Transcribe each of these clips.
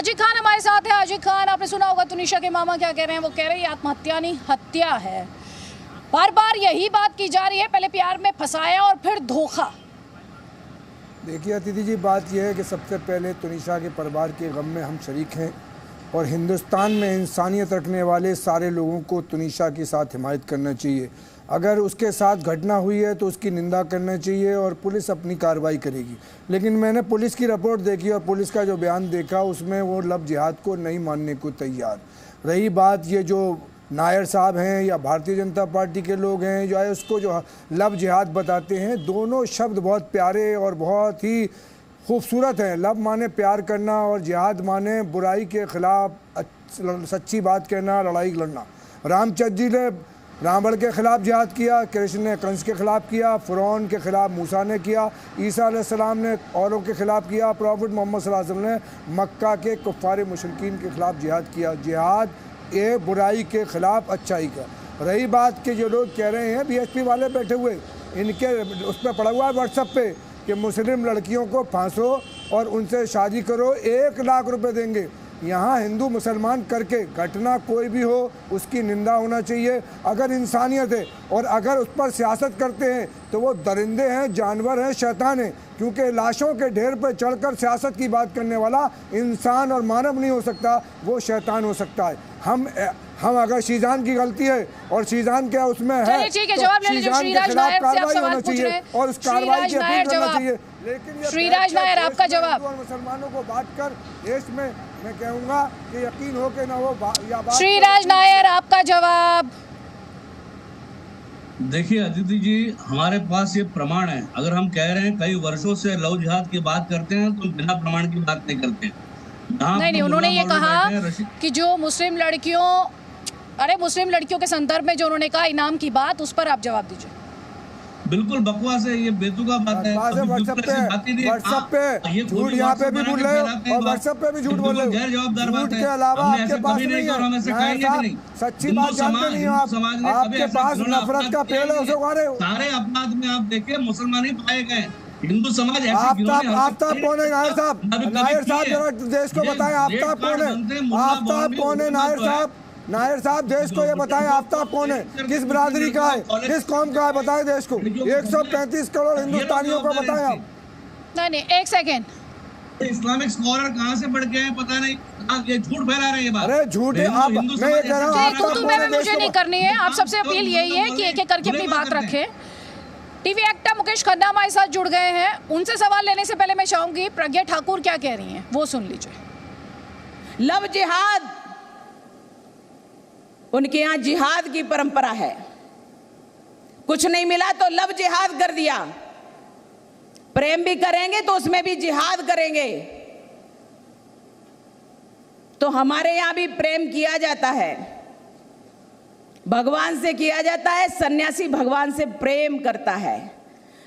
आजिक खान हमारे साथ है। आजिक खान, आपने सुना होगा तुनिशा के मामा क्या कह रहे हैं। वो कह रहे हैं आत्महत्या नहीं, हत्या है। बार बार यही बात की जा रही है, पहले प्यार में फंसाया और फिर धोखा। देखिए अतिथि जी, बात यह है कि सबसे पहले तुनिशा के परिवार के गम में हम शरीक हैं और हिंदुस्तान में इंसानियत रखने वाले सारे लोगों को तुनिशा के साथ हिमायत करना चाहिए। अगर उसके साथ घटना हुई है तो उसकी निंदा करना चाहिए और पुलिस अपनी कार्रवाई करेगी। लेकिन मैंने पुलिस की रिपोर्ट देखी और पुलिस का जो बयान देखा, उसमें वो लव जिहाद को नहीं मानने को तैयार। रही बात ये जो नायर साहब हैं या भारतीय जनता पार्टी के लोग हैं जो है उसको जो लव जिहाद बताते हैं, दोनों शब्द बहुत प्यारे और बहुत ही खूबसूरत हैं। लव माने प्यार करना और जिहाद माने बुराई के खिलाफ सच्ची बात कहना, लड़ाई लड़ना। रामचंद्र जी ने रावण के खिलाफ जिहाद किया, कृष्ण ने कंस के खिलाफ किया, फ़िरौन के खिलाफ मूसा ने किया, ईसा अलैहिस्सलाम ने औरों के खिलाफ किया, प्रॉफिट मोहम्मद सल्लल्लाहु अलैहि वसल्लम ने मक्का के कुफ़ार मुशरिकीन के खिलाफ जिहाद किया। जिहाद ये बुराई के खिलाफ अच्छाई का। रही बात के जो लोग कह रहे हैं बीएसपी वाले बैठे हुए, इनके उस पर पड़ा हुआ है व्हाट्सएप पे कि मुस्लिम लड़कियों को फांसो और उनसे शादी करो, 1 लाख रुपए देंगे। यहाँ हिंदू मुसलमान करके घटना कोई भी हो उसकी निंदा होना चाहिए। अगर इंसानियत है और अगर उस पर सियासत करते हैं तो वो दरिंदे हैं, जानवर हैं, शैतान हैं। क्योंकि लाशों के ढेर पर चढ़कर सियासत की बात करने वाला इंसान और मानव नहीं हो सकता, वो शैतान हो सकता है। हम अगर शीजान की गलती है और शीजान के उसमें है तो शीजान के खिलाफ कार्रवाई होना चाहिए और उस कार्रवाई की अपील करना चाहिए। लेकिन श्रीराज नायर, आपका जवाब। मुसलमानों को बांट कर देश में मैं कहूँगा कि यकीन हो के ना हो या बात। श्रीराज नायर, आपका जवाब। देखिए अदिति जी, हमारे पास ये प्रमाण है। अगर हम कह रहे हैं कई वर्षों से लव जिहाद की बात करते हैं तो बिना प्रमाण की बात नहीं करते। नहीं, उन्होंने ये कहा कि जो मुस्लिम लड़कियों के संदर्भ में जो उन्होंने कहा इनाम की बात, उस पर आप जवाब दीजिए। बिल्कुल बकवास है, ये बेतुका बात है। व्हाट्सएप पे झूठ यहाँ पे भी बोल रहे हो और व्हाट्सएप पे भी झूठ बोल रहे हो। गैर जवाबदार बात झूठ है। के अलावा आपके पास नहीं है, सच्ची बात जानते नहीं हो आप। आपके पास नफरत का पेड़ है, उसे उगा रहे हो। सारे अपराध में आप देखिए मुसलमान ही पाए गए। हिंदू समाज आफ्ताब कौन है नायर साहब? नायर साहब जरा देश को बताएं आफ्ताब कौन है? आफ्ताब कौन है नायर साहब? नायर साहब देश को ये बताएं आफ्ताब कौन है, किस बिरादरी का है, किस कौम का है, बताएं देश को। 135 करोड़ हिंदुस्तानियों को बताएं आप। नहीं, एक सेकेंड। इस्लामिक स्कॉलर कहाँ से बढ़ गए हैं पता नहीं, ये झूठ फैला रहे हैं ये बात। अरे झूठ है। आप मैं ये कह रहा हूं मुझे नहीं करनी है। आप सबसे अपील यही है कि एक-एक करके अपनी बात रखें। टीवी एक्टर मुकेश खन्ना हमारे साथ जुड़ गए हैं। उनसे सवाल लेने से पहले मैं चाहूंगी प्रज्ञा ठाकुर क्या कह रही हैं, वो सुन लीजिए। लव जिहाद, उनके यहाँ जिहाद की परंपरा है। कुछ नहीं मिला तो लव जिहाद कर दिया। प्रेम भी करेंगे तो उसमें भी जिहाद करेंगे। तो हमारे यहाँ भी प्रेम किया जाता है, भगवान से किया जाता है। सन्यासी भगवान से प्रेम करता है,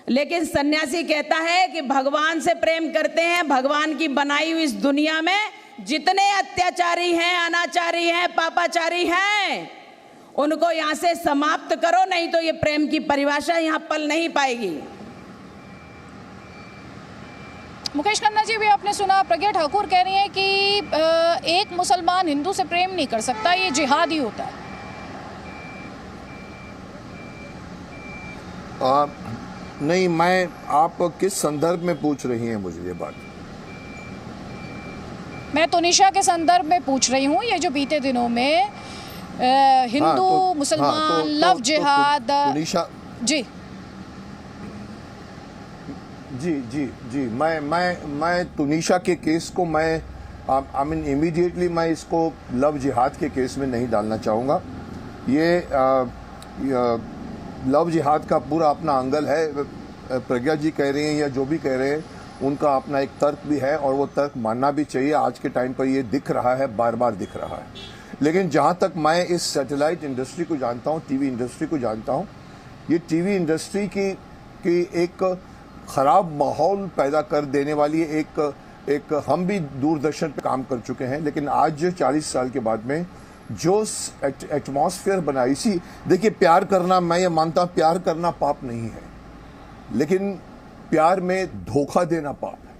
लेकिन सन्यासी कहता है कि भगवान से प्रेम करते हैं। भगवान की बनाई हुई इस दुनिया में जितने अत्याचारी हैं, अनाचारी हैं, पापाचारी हैं, उनको यहां से समाप्त करो, नहीं तो ये प्रेम की परिभाषा यहां पल नहीं पाएगी। मुकेश खन्ना जी भी आपने सुना, प्रज्ञा ठाकुर कह रही हैं कि एक मुसलमान हिंदू से प्रेम नहीं कर सकता, ये जिहाद ही होता है। नहीं, मैं आप किस संदर्भ में पूछ रही हैं मुझे ये बात? मैं तुनिशा के संदर्भ में पूछ रही हूँ। ये जो बीते दिनों में हिंदू मुसलमान लव जिहाद तुनिशा जी जी जी जी मैं तुनिशा के केस को आई मीन इमीडिएटली मैं इसको लव जिहाद के केस में नहीं डालना चाहूँगा। ये लव जिहाद का पूरा अपना एंगल है। प्रज्ञा जी कह रही हैं या जो भी कह रहे हैं, उनका अपना एक तर्क भी है और वो तर्क मानना भी चाहिए। आज के टाइम पर ये दिख रहा है, बार बार दिख रहा है। लेकिन जहाँ तक मैं इस सैटेलाइट इंडस्ट्री को जानता हूँ, टीवी इंडस्ट्री को जानता हूँ, ये टीवी इंडस्ट्री की एक ख़राब माहौल पैदा कर देने वाली एक हम भी दूरदर्शन पे काम कर चुके हैं, लेकिन आज 40 साल के बाद में जो एटमॉस्फेयर बना, इसी देखिए प्यार करना, मैं ये मानता हूँ प्यार करना पाप नहीं है, लेकिन प्यार में धोखा देना पाप है।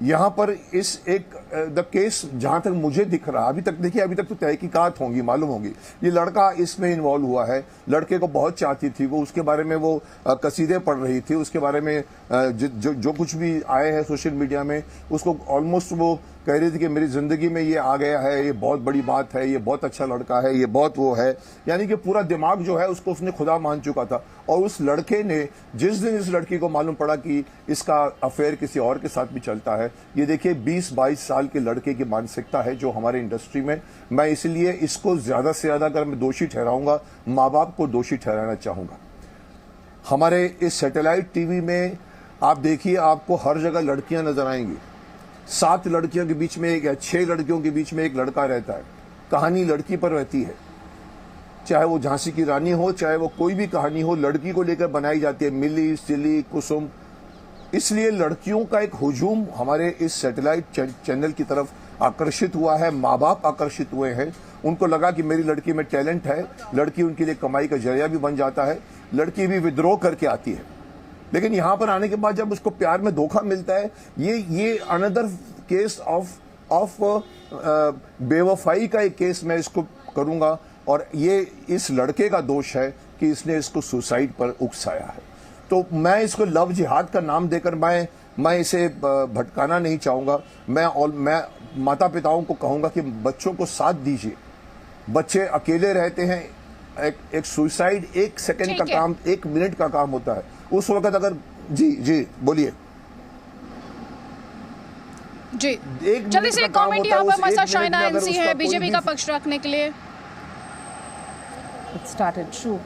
यहाँ पर इस एक द केस जहां तक मुझे दिख रहा, अभी तक देखिए, अभी तक तो तहकीकात होंगी, मालूम होगी। ये लड़का इसमें इन्वॉल्व हुआ है, लड़के को बहुत चाहती थी वो, उसके बारे में वो कसीदे पढ़ रही थी, उसके बारे में जो कुछ भी आए हैं सोशल मीडिया में, उसको ऑलमोस्ट वो कह रही थी कि मेरी जिंदगी में ये आ गया है, ये बहुत बड़ी बात है, ये बहुत अच्छा लड़का है, ये बहुत वो है, यानी कि पूरा दिमाग जो है उसको उसने खुदा मान चुका था। और उस लड़के ने जिस दिन इस लड़की को मालूम पड़ा कि इसका अफेयर किसी और के साथ भी चलता है, ये देखिए 20-22 साल के लड़के की मानसिकता है जो हमारे इंडस्ट्री में, मैं इसलिए इसको ज्यादा से ज्यादा अगर मैं दोषी ठहराऊंगा, माँ बाप को दोषी ठहराना चाहूंगा। हमारे इस सैटेलाइट टीवी में आप देखिए, आपको हर जगह लड़कियां नजर आएंगी। 7 लड़कियों के बीच में एक या 6 लड़कियों के बीच में एक लड़का रहता है। कहानी लड़की पर रहती है, चाहे वो झांसी की रानी हो, चाहे वो कोई भी कहानी हो, लड़की को लेकर बनाई जाती है, मिली, सिली, कुसुम। इसलिए लड़कियों का एक हुजूम हमारे इस सैटेलाइट चैनल की तरफ आकर्षित हुआ है। माँ बाप आकर्षित हुए हैं, उनको लगा कि मेरी लड़की में टैलेंट है, लड़की उनके लिए कमाई का जरिया भी बन जाता है। लड़की भी विद्रोह करके आती है, लेकिन यहां पर आने के बाद जब उसको प्यार में धोखा मिलता है, ये अनदर केस ऑफ बेवफाई का एक केस मैं इसको करूंगा। और ये इस लड़के का दोष है कि इसने इसको सुसाइड पर उकसाया है। तो मैं इसको लव जिहाद का नाम देकर मैं इसे भटकाना नहीं चाहूंगा। मैं माता पिताओं को कहूंगा कि बच्चों को साथ दीजिए। बच्चे अकेले रहते हैं, एक सुसाइड 1 सेकंड का काम, 1 मिनट का काम होता है। उस वक्त अगर जी बोलिए जी, जल्दी से कमेंट यहाँ पर हमारे साथ शाइना एनसी है बीजेपी का पक्ष रखने के लिए। It started true.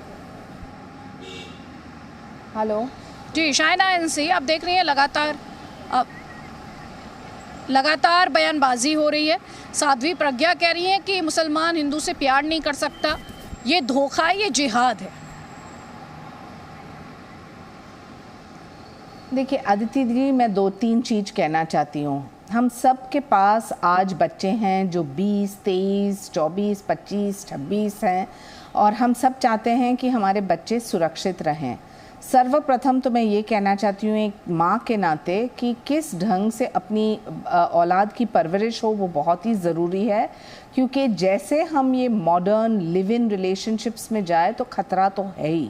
हेलो जी, शाइना एनसी, आप देख रही हैं लगातार बयानबाजी हो रही है। साध्वी प्रज्ञा कह रही है कि मुसलमान हिंदू से प्यार नहीं कर सकता, ये धोखा है, ये जिहाद है। देखिए अदिति जी, मैं 2-3 चीज़ कहना चाहती हूँ। हम सब के पास आज बच्चे हैं जो 20, 23, 24, 25, 26 हैं, और हम सब चाहते हैं कि हमारे बच्चे सुरक्षित रहें। सर्वप्रथम तो मैं ये कहना चाहती हूँ एक माँ के नाते कि किस ढंग से अपनी औलाद की परवरिश हो वो बहुत ही ज़रूरी है, क्योंकि जैसे हम ये मॉडर्न लिव इन रिलेशनशिप्स में जाए तो ख़तरा तो है ही,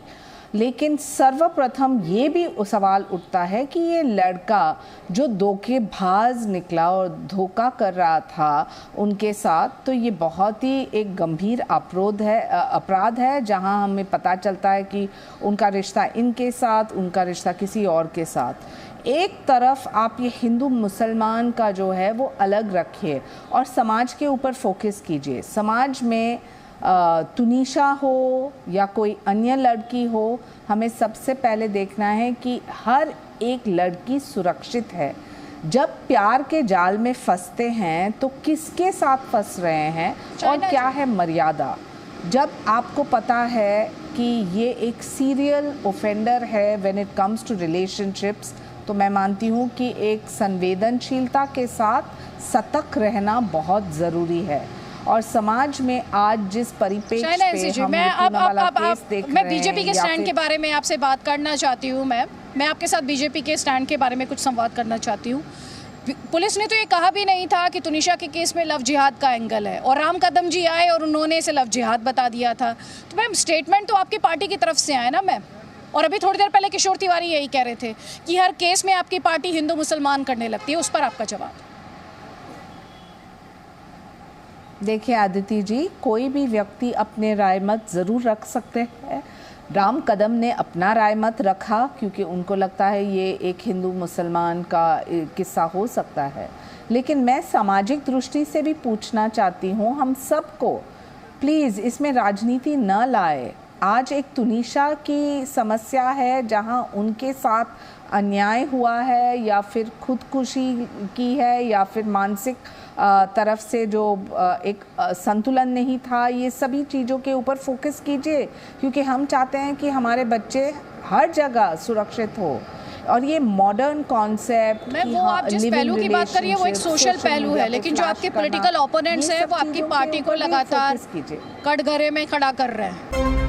लेकिन सर्वप्रथम ये भी सवाल उठता है कि ये लड़का जो धोखेबाज निकला और धोखा कर रहा था उनके साथ, तो ये बहुत ही एक गंभीर अपराध है जहां हमें पता चलता है कि उनका रिश्ता इनके साथ, उनका रिश्ता किसी और के साथ। एक तरफ आप ये हिंदू मुसलमान का जो है वो अलग रखिए और समाज के ऊपर फोकस कीजिए। समाज में तुनिशा हो या कोई अन्य लड़की हो, हमें सबसे पहले देखना है कि हर एक लड़की सुरक्षित है। जब प्यार के जाल में फंसते हैं तो किसके साथ फंस रहे हैं और क्या है मर्यादा। जब आपको पता है कि ये एक सीरियल ऑफेंडर है when it comes to relationships, तो मैं मानती हूँ कि एक संवेदनशीलता के साथ सतर्क रहना बहुत ज़रूरी है। और समाज में आज जिस परिप्रेक्ष्य पे हम मैं बीजेपी के स्टैंड के बारे में आपसे बात करना चाहती हूँ। मैं आपके साथ बीजेपी के स्टैंड के बारे में कुछ संवाद करना चाहती हूँ। पुलिस ने तो ये कहा भी नहीं था कि तुनिशा के केस में लव जिहाद का एंगल है, और राम कदम जी आए और उन्होंने इसे लव जिहाद बता दिया था। तो मैम, स्टेटमेंट तो आपकी पार्टी की तरफ से आए ना मैम, और अभी थोड़ी देर पहले किशोर तिवारी यही कह रहे थे कि हर केस में आपकी पार्टी हिंदू मुसलमान करने लगती है। उस पर आपका जवाब? देखिए आदिति जी, कोई भी व्यक्ति अपने राय मत ज़रूर रख सकते हैं। राम कदम ने अपना राय मत रखा क्योंकि उनको लगता है ये एक हिंदू मुसलमान का किस्सा हो सकता है, लेकिन मैं सामाजिक दृष्टि से भी पूछना चाहती हूँ हम सबको, प्लीज़ इसमें राजनीति न लाए। आज एक तुनिशा की समस्या है जहाँ उनके साथ अन्याय हुआ है या फिर खुदकुशी की है या फिर मानसिक तरफ से जो एक संतुलन नहीं था। ये सभी चीज़ों के ऊपर फोकस कीजिए क्योंकि हम चाहते हैं कि हमारे बच्चे हर जगह सुरक्षित हो। और ये मॉडर्न कॉन्सेप्ट, वो आप जिस पहलू की बात करिए वो एक सोशल पहलू है, लेकिन जो आपके पॉलिटिकल ओपोनेंट्स हैं वो आपकी पार्टी को लगातार कटघरे में खड़ा कर रहे हैं।